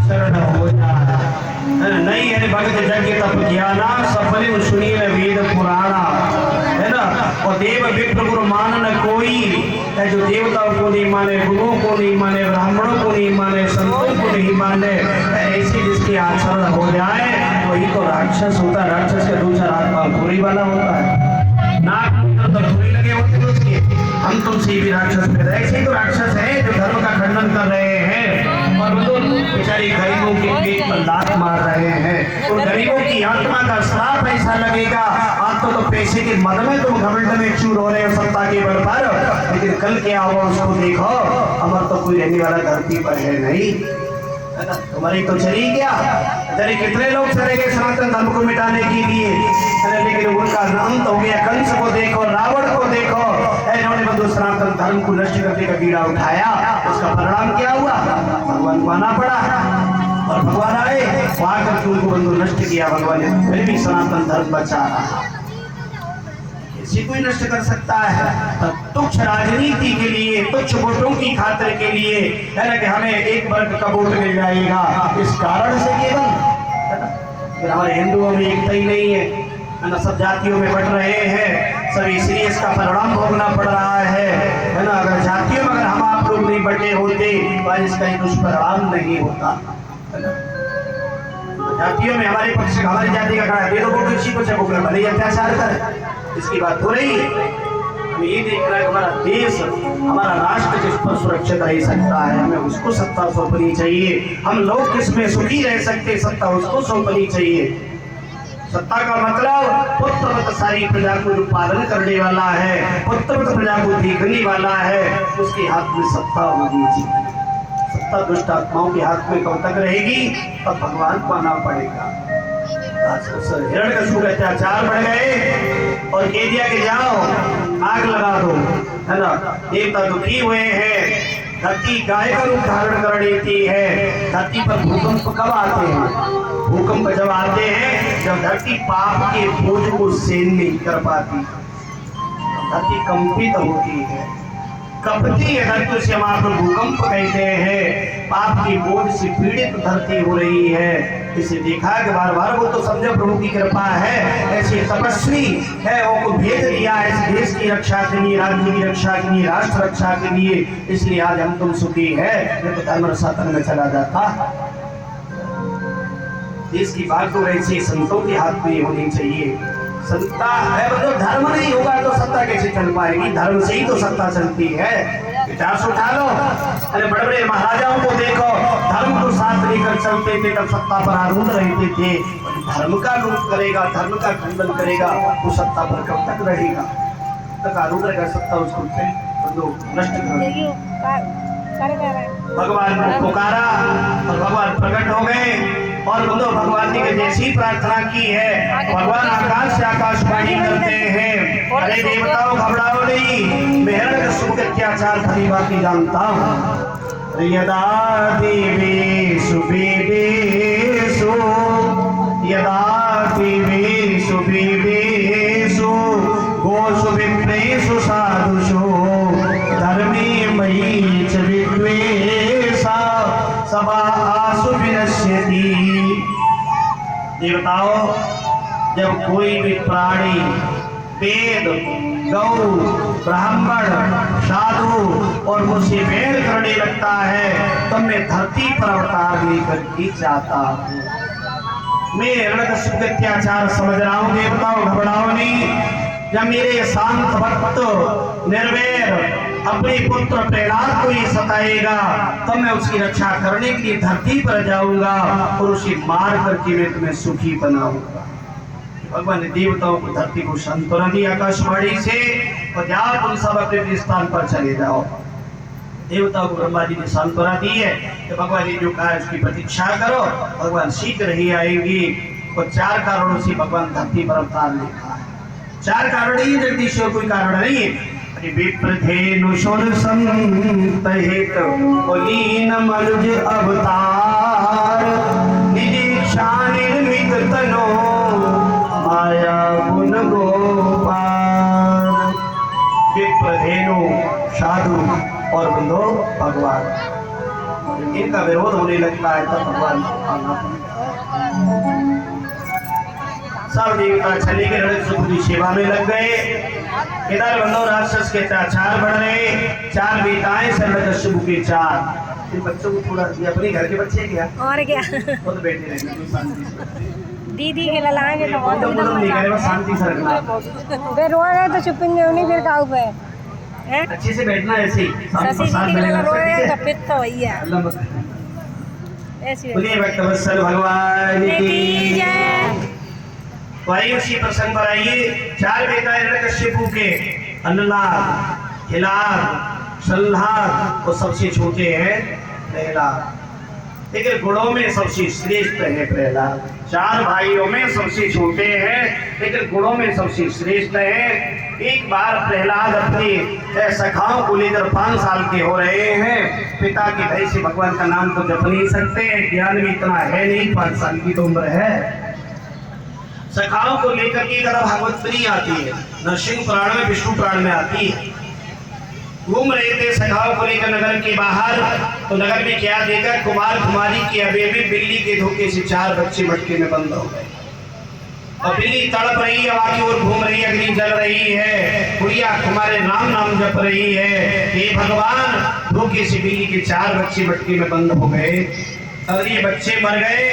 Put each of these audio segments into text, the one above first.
शरण हो जाए नहीं है भगत जग तप ज्ञाना सफल सुनील वेद पुराणा है ना। और देव विप्र गुरु मान न कोई है, जो देवताओं को नहीं माने, गुरुओं को नहीं माने, ब्राह्मणों को नहीं माने, संतों को नहीं माने, ऐसे जिसके आचरण हो जाए वही तो राक्षस होता है। राक्षस का दूसरा आत्मा धुरी वाला होता है, नाक तो धुरी लगे होते हैं उसके। हम तुमसे भी राक्षस पैदा, ऐसे तो राक्षस है जो धर्म का खंडन कर रहे हैं और बेचारी गरीबों के पेट पर लात मार रहे हैं। उन गरीबों की आत्मा का श्राप ऐसा लगेगा, आप तो पैसे के मद में तुम घमंड में चूर हो रहे हो सत्ता के बल पर, लेकिन कल क्या होगा उसको देखो। अमर तो कोई रहने वाला धरती पर है नहीं, तुम्हारी तो चली क्या चले, कितने लोग चले गए सनातन धर्म को मिटाने के लिए, लेकिन उनका अंत हो गया। कंस को देखो, रावण को देखो, इन्होंने बंधु सनातन धर्म को नष्ट करने का बीड़ा उठाया, उसका परिणाम क्या हुआ? भगवान को आना पड़ा और भगवान आए वहां करके उनको बंधु नष्ट किया। भगवान ने फिर भी सनातन धर्म बचा रहा। इसी कोई नष्ट कर सकता है तुच्छ राजनीति के लिए, तुच्छ वोटों की खातिर के लिए, है ना, कि हमें एक वर्ग का वोट मिल जाएगा, इस कारण से केवल हमारे हिंदुओं में एकता ही नहीं है ना, सब जातियों में बट रहे हैं सब, इसलिए इसका परिणाम भोगना पड़ रहा है ना। अगर जातियों में अगर हम आप लोग नहीं बटे होते तो इसका एक दुष्परिणाम नहीं होता है ना। जातियों में हमारे पक्ष हमारी जाति का खड़ा है, दो वोट इसी को चाहे भले ही अत्याचार करे, इसकी बात हो रही है। हमें ये देखना है कि हमारा देश, हमारा राष्ट्र किस पर सुरक्षित रह सकता है, हमें उसको सत्ता सौंपनी चाहिए। हम लोग किसमें सुखी रह सकते, सत्ता उसको सौंपनी चाहिए। सत्ता का मतलब पुत्रवत सारी प्रजा को जो पालन करने वाला है, पुत्रवत प्रजा को देखने वाला है, उसके हाथ में सत्ता होनी चाहिए। सत्ता दुष्ट आत्माओं के हाथ में कब तक रहेगी, तब भगवान को आना पड़ेगा। हिरण्यकशिपु के अत्याचार बढ़ गए और कह दिया कि जाओ आग लगा दो, है ना। देवता दुखी हुए हैं, धरती गाय का रूप धारण कर लेती है। धरती पर भूकंप कब आते हैं? भूकंप जब आते हैं जब धरती पाप के बोझ को सहन नहीं कर पाती, धरती कंपित होती है, कपती है धरती से। हम आप भूकंप कहते हैं, पाप की बोझ से पीड़ित धरती हो रही है। इसे देखा कि बार बार वो तो समझो प्रभु की कृपा है, ऐसी तपस्वी है, वो को भेज दिया है इस देश की रक्षा के लिए, राज्य की रक्षा के लिए, राष्ट्र रक्षा के लिए। इसलिए आज हम तुम सुखी है, मैं तो धर्म साधन में चला जाता। देश की बात तो ऐसे संतों के हाथ में होनी चाहिए। सत्ता है मतलब धर्म नहीं होगा तो सत्ता कैसे चल पाएगी? धर्म से ही तो सत्ता चलती है। इतिहास उठा लो, अरे बड़े बड़े महाराजाओं को देखो, धर्म को साथ लेकर चलते थे, तब सत्ता पर आरूढ़ रहते थे। धर्म का लूट करेगा, धर्म का खंडन करेगा, वो सत्ता पर कब तक रहेगा? तक आरूढ़ रहेगा सत्ता, उसको नष्ट कर। भगवान को पुकारा और भगवान प्रकट हो गए और भगवान ने जैसी प्रार्थना की है, भगवान आकाश से आकाशवाणी करते हैं, अरे देवताओं घबराओ नहीं, मैं हिरण्यकशिपु के अत्याचार भली भांति जानता हूँ। यदा देवेषु वेदेषु, यदा देवेषु वेदेषु, गोषु विप्रेषु साधुषु, धर्मे मयि च विद्वेषा सभा आसु विनश्यति। देवताओं, जब कोई भी प्राणी, वेद, गौ, ब्राह्मण, साधु और मुझसे बैर करने लगता है तो मैं धरती पर अवतार लेकर के जाता हूँ। मैं हिरण्यकशिपु के अत्याचार समझ रहा हूँ। देवताओं घबराओ नहीं, जब मेरे शांत भक्त निर्वैर अपने पुत्र प्रहलाद को ये सताएगा तो मैं उसकी रक्षा करने के लिए धरती पर जाऊंगा और उसे मार करके मैं तुम्हें सुखी बनाऊंगा। भगवान ने देवताओं को धरती को सांत्वना दी आकाशवाणी से, और जाओ तुम सब अपने स्थान पर चले जाओ। देवताओं को ब्रह्मा जी ने सांत्वना दी है तो भगवान ने जो कहा उसकी प्रतीक्षा करो, भगवान शीघ्र ही आएंगे। और 4 कारणों से भगवान धरती पर अवतार लेता है। 4 कारण ही जगदीश, और कोई कारण नहीं है। विप्रधेनु सुर संत हित लीन मनुज अवतार, निज इच्छा निर्मित तनो माया गुण गोपाल। विप्रधेनु साधु और बंधो भगवान, इनका विरोध होने लगता है तब भगवान सब देवता चले के रणक्षेत्र की सेवा में लग गए। इधर बंधु राक्षस के अत्याचार बढ़ रहे। 4 बेटाएं हिरण्यकश्यप के 4। इन बच्चों को थोड़ा अपने घर के बच्चे क्या और क्या खुद बैठे रहेंगे शांति से। दीदी के ललाएंगे तो बहुत नहीं करे बस शांति से रखना। फिर रोएगा तो चुपेंगे उन्हीं फिर काऊ पे हैं अच्छे से बैठना ऐसे ही ससी दीदी के लला रोएगा तो फिर तो वही है अल्लाह मत ऐसी बोलिए भक्तवत्सल भगवान की जय। तो आइए उसी प्रसंग पर आइए। 4 बेटा हिरण्यकश्यप के अन्नलाद, हिलाद, सल्लाद और सबसे छोटे हैं प्रहलाद। लेकिन गुणों में सबसे श्रेष्ठ है प्रहलाद। 4 भाइयों में सबसे छोटे हैं लेकिन गुणों में सबसे श्रेष्ठ है। एक बार प्रहलाद अपने सखाओं को लेकर 5 साल के हो रहे हैं। पिता के भय से भगवान का नाम तो जप नहीं सकते, ज्ञान भी इतना है नहीं, 5 साल की तो उम्र है। सखाओं को लेकर के कथा भागवत में नहीं आती है, नरसिंह पुराण में, विष्णु पुराण में आती है। घूम रहे थे सखाओं को लेकर नगर के बाहर, तो नगर में क्या देखा, कुमार कुमारी के अबे में बिल्ली के धोखे से 4 बच्चे मटके में बंद हो गए। और बिल्ली तड़प रही है, आगे और घूम रही है, अग्नि जल रही है, गुड़िया तुम्हारे नाम नाम जप रही है। हे भगवान, धोखे से बिल्ली के 4 बच्चे मटके में बंद हो गए। अगर ये बच्चे मर गए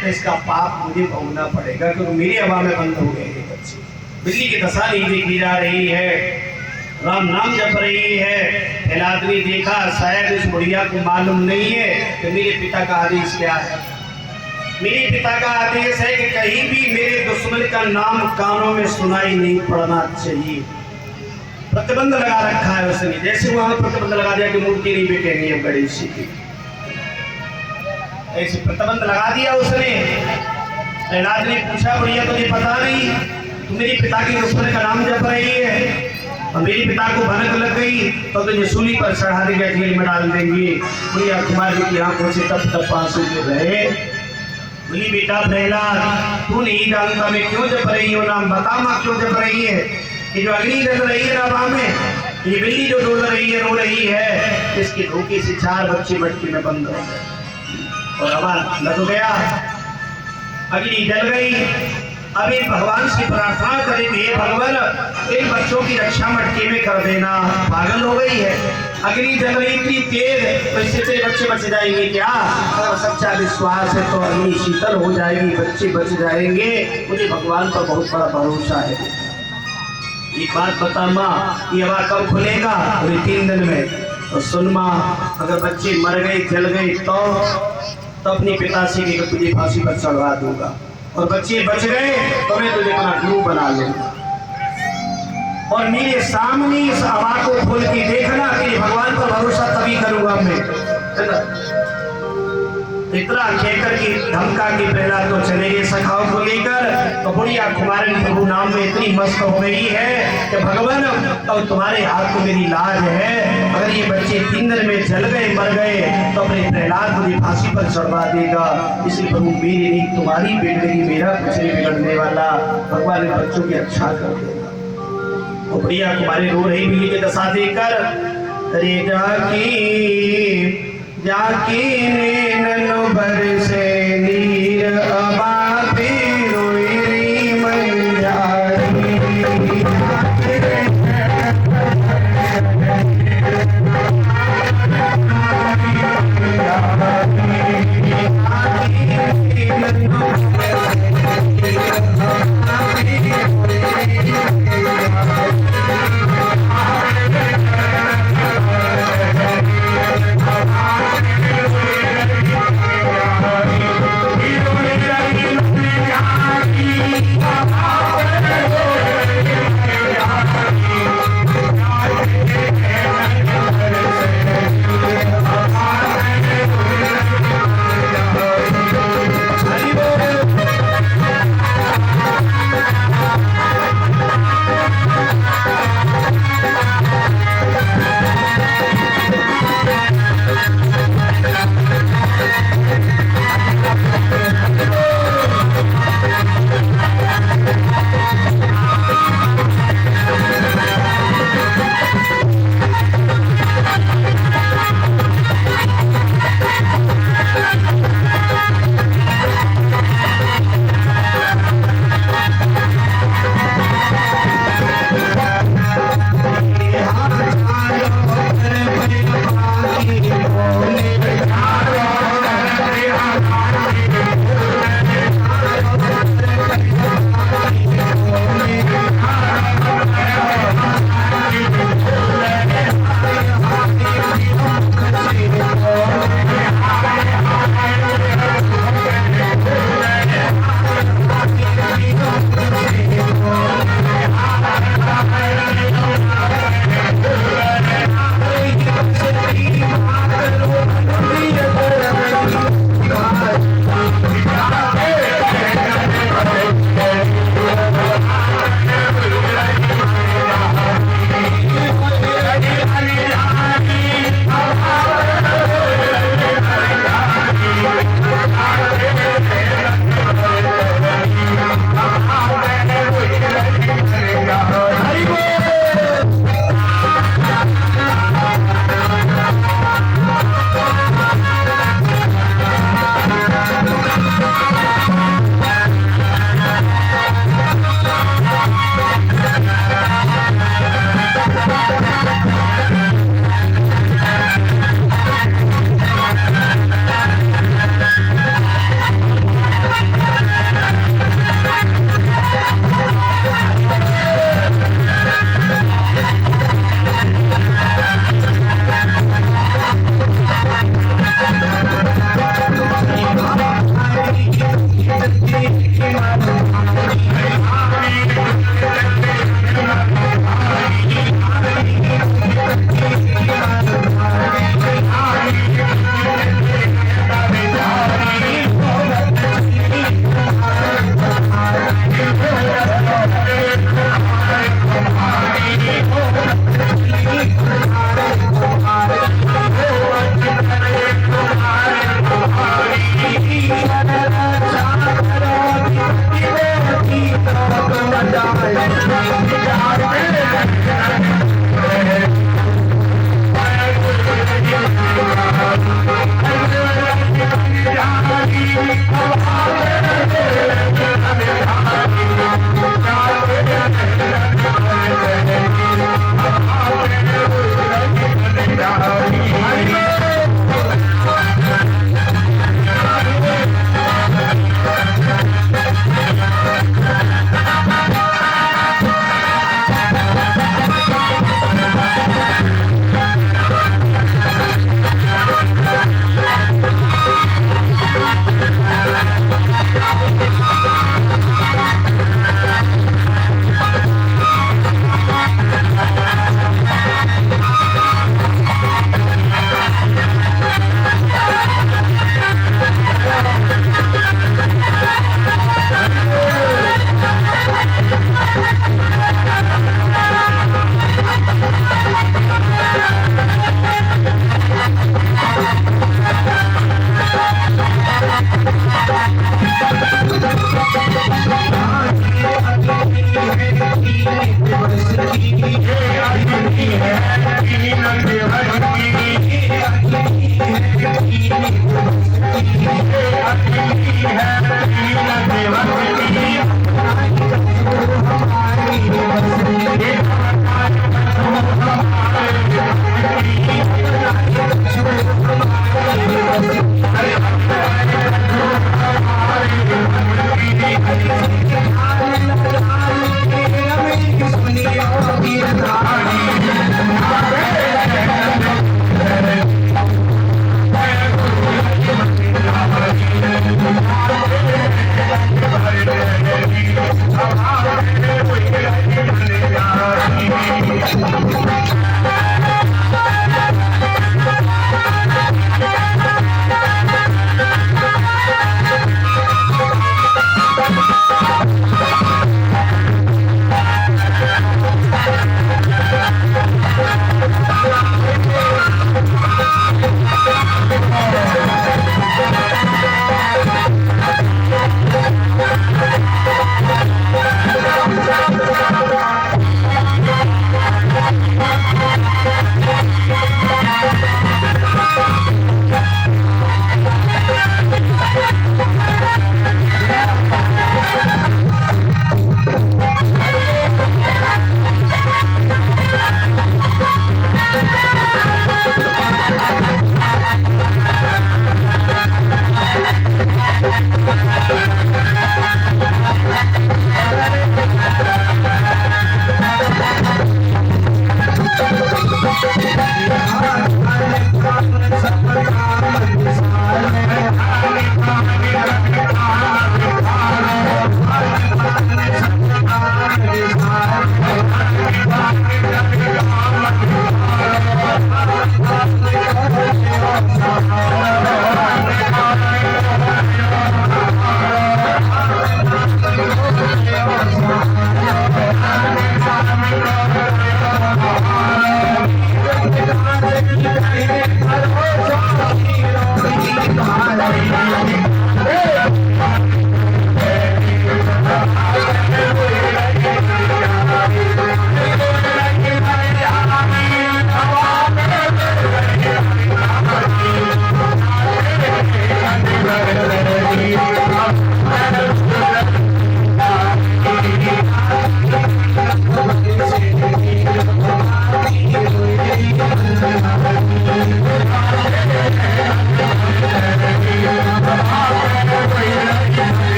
तो इसका पाप मुझे भोगना पड़ेगा, क्योंकि मेरी हवा में बंद हो गए ये बच्चे। बिल्ली की दशा नहीं देखी जा रही है, राम नाम जप रही है। प्रहलाद ने देखा शायद इस बुढ़िया को मालूम नहीं है कि मेरे पिता का आदेश क्या है। मेरे पिता का आदेश है कि कहीं भी मेरे दुश्मन का नाम कानों में सुनाई नहीं पड़ना चाहिए। प्रतिबंध लगा रखा है उसने, जैसे वहां प्रतिबंध लगा दिया कि मूर्ति नहीं बिकेंगी अब गणेश जी की, ऐसे प्रतिबंध लगा दिया उसने। प्रहलाद ने पूछा, बुढ़िया तुझे पता नहीं, तू मेरे पिता के दुश्मन का नाम जप रही है और मेरे पिता को भनक लग गई तो तुझे सूली पर चढ़ा देंगे, जेल में डाल देंगे। बुढ़िया कुमारी की आंखों से तप तप आंसू गिर रहे। बोली, बेटा प्रहलाद, तू नहीं जानता मैं क्यों जप रही हूँ नाम, बता माँ क्यों जप रही है। ये जो अग्नि जल रही है ना में, ये बिल्ली जो डोल रही है, रो रही है, इसके धोखे से 4 बच्चे मटके में बंद हो गए और आवाज लग गया, अग्नि जल गई। अभी भगवान से प्रार्थना करें, हे भगवान इन बच्चों की रक्षा मटके में कर देना। पागल हो गई है, अग्नि जल रही इतनी तेज, तो इससे तेरे बच्चे बच जाएंगे क्या? अगर सच्चा विश्वास है तो अग्नि शीतल हो जाएगी, बच्चे बच जाएंगे। मुझे भगवान पर बहुत बड़ा भरोसा है। एक बात बता माँ, ये हवा कब खुलेगा? 3 दिन में। तो सुन माँ, अगर बच्चे मर गए जल गए तो अपने पिता से भी तुझे फांसी पर चढ़वा दूंगा, और बच्चे बच गए तो मैं तुझे अपना गुरु बना लूंगा। और मेरे सामने इस हवा को खोल के देखना कि भगवान पर भरोसा तभी करूंगा मैं, है ना। इतना कहकर के धमका के प्रहलाद तो चले गए सखाओं को लेकर। तो बुढ़िया कुमारी प्रभु नाम में इतनी मस्त हो गई है कि भगवान अब तुम्हारे हाथ को मेरी लाज है, अगर ये बच्चे 3 दिन में जल गए मर गए तो अपने प्रहलाद मुझे फांसी पर चढ़वा देगा। इसलिए प्रभु मेरी नहीं तुम्हारी बिगड़ेगी, मेरा कुछ नहीं बिगड़ने वाला, भगवान ने बच्चों की रक्षा कर देगा। तो बुढ़िया कुमारी रो रही बिल्ली की दशा देखकर, अरे जाकी नैनन बरसे नीर अबा पे रोई री मैयारी।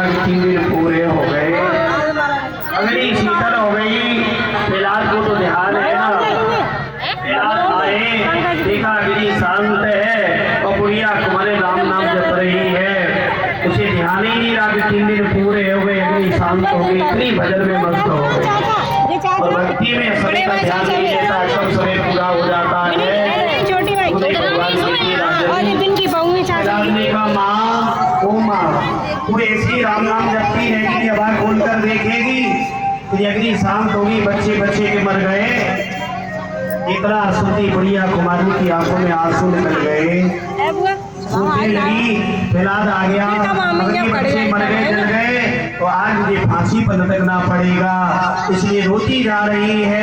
राग 3 दिन पूरे हो गए। अगली शीतल हो गई, फिलहाल को तो ध्यान है ना, फिलहाल आए देखा अगली शांत है और बुढ़िया तुम्हारे राम नाम जप रही है, उसे ध्यान ही नहीं रहा कि 3 दिन पूरे हो गए, अगली शांत हो गई, इतनी भजन में मस्त हो गई और भक्ति में समय का ध्यान नहीं देता, कब समय पूरा हो जाता है। छोटी भाई और ये दिन की बहू में राजने का माँ ओ माँ तू ऐसी राम नाम जपती रहेगी, आवाज खोलकर देखेगी तो अगली शांत होगी, बच्चे बच्चे के मर गए, इतना सुनती बुढ़िया कुमारी की आंखों में आंसू निकल गए, सोचने लगी फिलहाल आ गया, अगर बच्चे मर गए जल गए तो आज मुझे फांसी पर लटकना पड़ेगा, इसलिए रोती जा रही है।